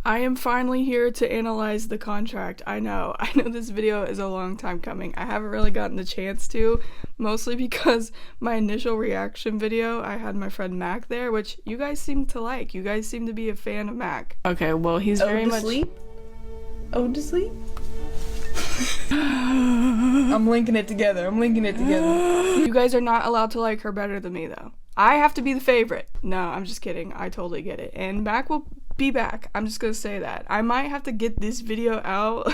I am finally here to analyze the contract. I know this video is a long time coming. I haven't really gotten the chance to, mostly because my initial reaction video, I had my friend Mac there, which you guys seem to like. You guys seem to be a fan of Mac. Okay, well, he's very much- Ode to Sleep? I'm linking it together. You guys are not allowed to like her better than me, though. I have to be the favorite. No, I'm just kidding. I totally get it. And Mac will be back. I'm just gonna say that. I might have to get this video out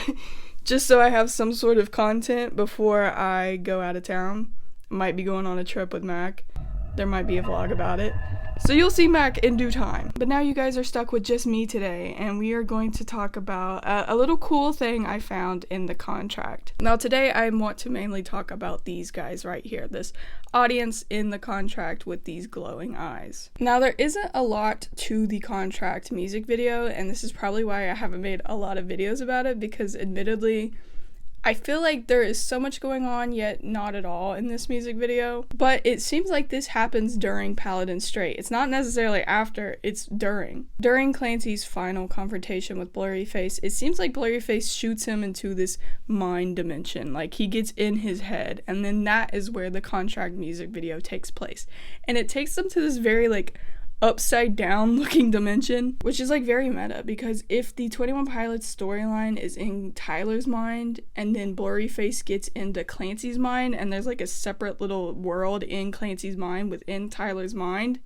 just so I have some sort of content before I go out of town. Might be going on a trip with Mac. There might be a vlog about it. So you'll see Mac in due time. But now you guys are stuck with just me today, and we are going to talk about a little cool thing I found in the contract. Now today I want to mainly talk about these guys right here, this audience in the contract with these glowing eyes. Now there isn't a lot to the contract music video, and this is probably why I haven't made a lot of videos about it, because admittedly, I feel like there is so much going on, yet not at all in this music video. But it seems like this happens during Paladin Strait. It's not necessarily after, it's during. During Clancy's final confrontation with Blurryface, it seems like Blurryface shoots him into this mind dimension. Like, he gets in his head, and then that is where the contract music video takes place. And it takes them to this very, like, upside down looking dimension, which is like very meta, because if the 21 Pilots storyline is in Tyler's mind and then Blurryface gets into Clancy's mind and there's like a separate little world in Clancy's mind within Tyler's mind,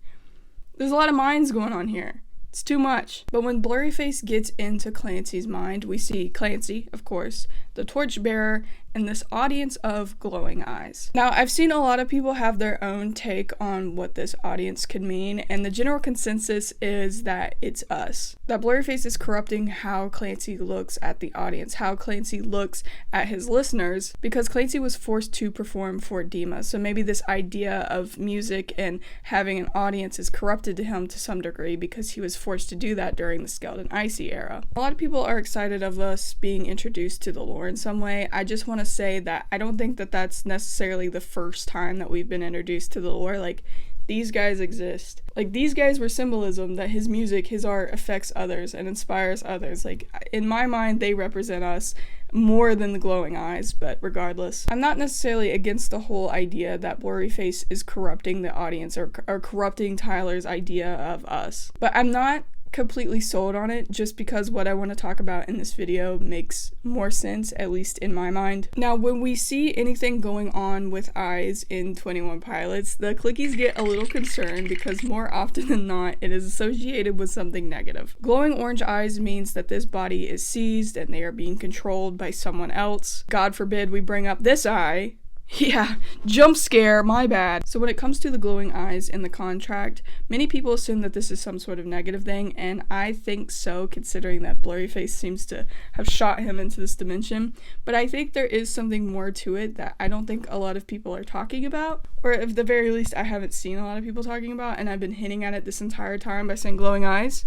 there's a lot of minds going on here. It's too much. But when Blurryface gets into Clancy's mind, we see Clancy, of course, the torchbearer, and this audience of glowing eyes. Now, I've seen a lot of people have their own take on what this audience could mean, and the general consensus is that it's us. That Blurryface is corrupting how Clancy looks at the audience, how Clancy looks at his listeners, because Clancy was forced to perform for Dima, so maybe this idea of music and having an audience is corrupted to him to some degree because he was forced to do that during the Skeleton Icy era. A lot of people are excited of us being introduced to the lore in some way. I just want to say that I don't think that that's necessarily the first time that we've been introduced to the lore. Like, these guys exist. Like, these guys were symbolism that his music, his art affects others and inspires others. Like, in my mind, they represent us more than the glowing eyes, but regardless. I'm not necessarily against the whole idea that Blurryface is corrupting the audience or corrupting Tyler's idea of us. But I'm not completely sold on it just because what I want to talk about in this video makes more sense, at least in my mind. Now, when we see anything going on with eyes in 21 Pilots, the clickies get a little concerned because more often than not, it is associated with something negative. Glowing orange eyes means that this body is seized and they are being controlled by someone else. God forbid we bring up this eye. Yeah, jump scare, my bad. So when it comes to the glowing eyes in the contract, many people assume that this is some sort of negative thing, and I think so, considering that Blurryface seems to have shot him into this dimension. But I think there is something more to it that I don't think a lot of people are talking about, or at the very least I haven't seen a lot of people talking about, and I've been hinting at it this entire time by saying glowing eyes,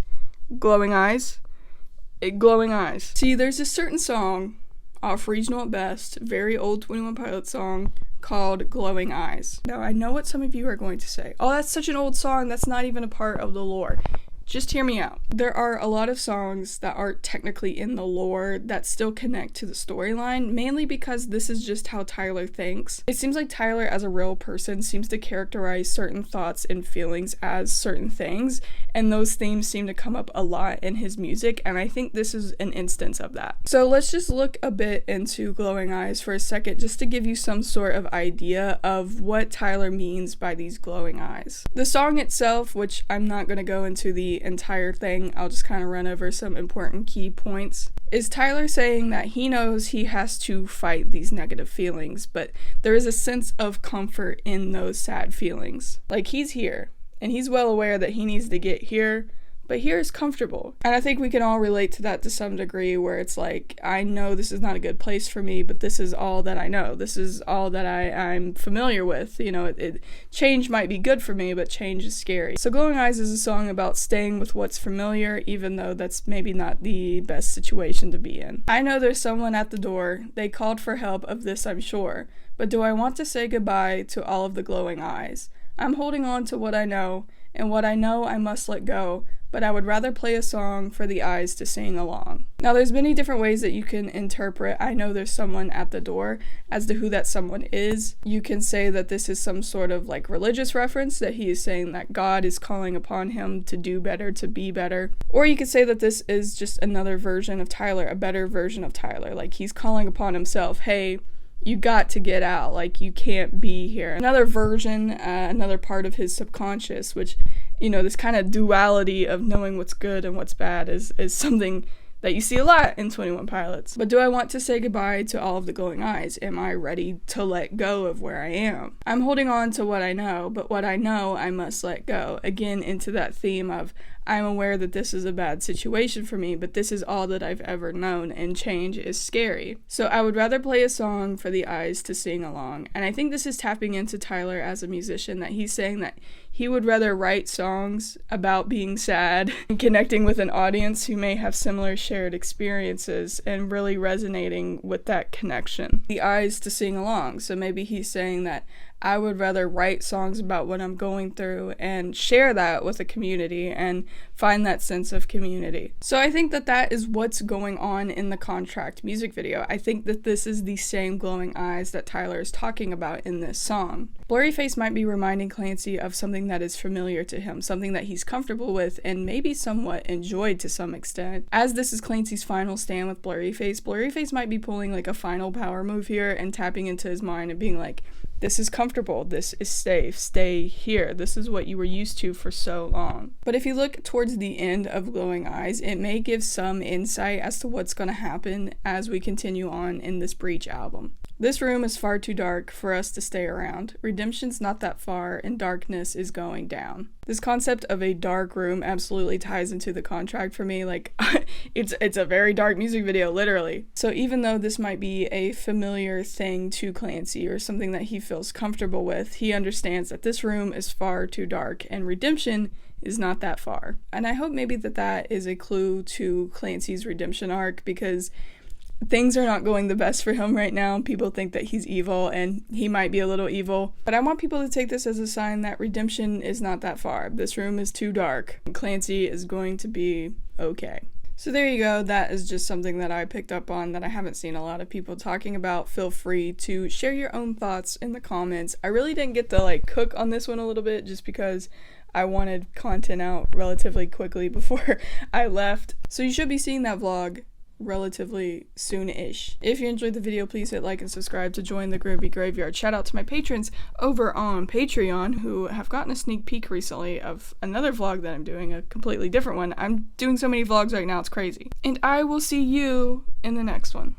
glowing eyes, glowing eyes. See, there's a certain song off Regional at Best, very old 21 Pilots song called Glowing Eyes. Now, I know what some of you are going to say. Oh, that's such an old song, that's not even a part of the lore. Just hear me out. There are a lot of songs that aren't technically in the lore that still connect to the storyline, mainly because this is just how Tyler thinks. It seems like Tyler, as a real person, seems to characterize certain thoughts and feelings as certain things, and those themes seem to come up a lot in his music, and I think this is an instance of that. So let's just look a bit into Glowing Eyes for a second, just to give you some sort of idea of what Tyler means by these glowing eyes. The song itself, which I'm not going to go into the entire thing, I'll just kind of run over some important key points, is Tyler saying that he knows he has to fight these negative feelings, but there is a sense of comfort in those sad feelings. Like, he's here, and he's well aware that he needs to get here, but here is comfortable. And I think we can all relate to that to some degree, where it's like, I know this is not a good place for me, but this is all that I know. This is all that I'm familiar with. You know, change might be good for me, but change is scary. So Glowing Eyes is a song about staying with what's familiar, even though that's maybe not the best situation to be in. I know there's someone at the door. They called for help, of this I'm sure. But do I want to say goodbye to all of the glowing eyes? I'm holding on to what I know, and what I know I must let go. but I would rather play a song for the eyes to sing along. Now, there's many different ways that you can interpret I know there's someone at the door as to who that someone is. You can say that this is some sort of like religious reference, that he is saying that God is calling upon him to do better, to be better. Or you could say that this is just another version of Tyler, a better version of Tyler. Like he's calling upon himself, hey, you got to get out, like you can't be here. Another version, another part of his subconscious, which, you know, this kind of duality of knowing what's good and what's bad is something that you see a lot in 21 Pilots. But do I want to say goodbye to all of the glowing eyes? Am I ready to let go of where I am? I'm holding on to what I know, but what I know I must let go. Again, into that theme of I'm aware that this is a bad situation for me, but this is all that I've ever known, and change is scary. So I would rather play a song for the eyes to sing along. And I think this is tapping into Tyler as a musician, that he's saying that he would rather write songs about being sad and connecting with an audience who may have similar shared experiences and really resonating with that connection. The eyes to sing along. So maybe he's saying that I would rather write songs about what I'm going through and share that with a community and find that sense of community. So I think that that is what's going on in the Contract music video. I think that this is the same glowing eyes that Tyler is talking about in this song. Blurryface might be reminding Clancy of something that is familiar to him, something that he's comfortable with and maybe somewhat enjoyed to some extent. As this is Clancy's final stand with Blurryface, Blurryface might be pulling like a final power move here and tapping into his mind and being like, this is comfortable, this is safe, stay here, this is what you were used to for so long. But if you look towards the end of Glowing Eyes, it may give some insight as to what's going to happen as we continue on in this Breach album. This room is far too dark for us to stay around. Redemption's not that far, and darkness is going down. This concept of a dark room absolutely ties into the Contract for me. Like, it's a very dark music video, literally. So even though this might be a familiar thing to Clancy or something that he feels comfortable with, he understands that this room is far too dark, and redemption is not that far. And I hope maybe that is a clue to Clancy's redemption arc, because things are not going the best for him right now. People think that he's evil, and he might be a little evil. But I want people to take this as a sign that redemption is not that far. This room is too dark. Clancy is going to be okay. So there you go. That is just something that I picked up on that I haven't seen a lot of people talking about. Feel free to share your own thoughts in the comments. I really didn't get to cook on this one a little bit just because I wanted content out relatively quickly before I left. So you should be seeing that vlog relatively soon-ish. If you enjoyed the video, please hit like and subscribe to join the Groovy Graveyard. Shout out to my patrons over on Patreon who have gotten a sneak peek recently of another vlog that I'm doing, a completely different one. I'm doing so many vlogs right now, it's crazy. And I will see you in the next one.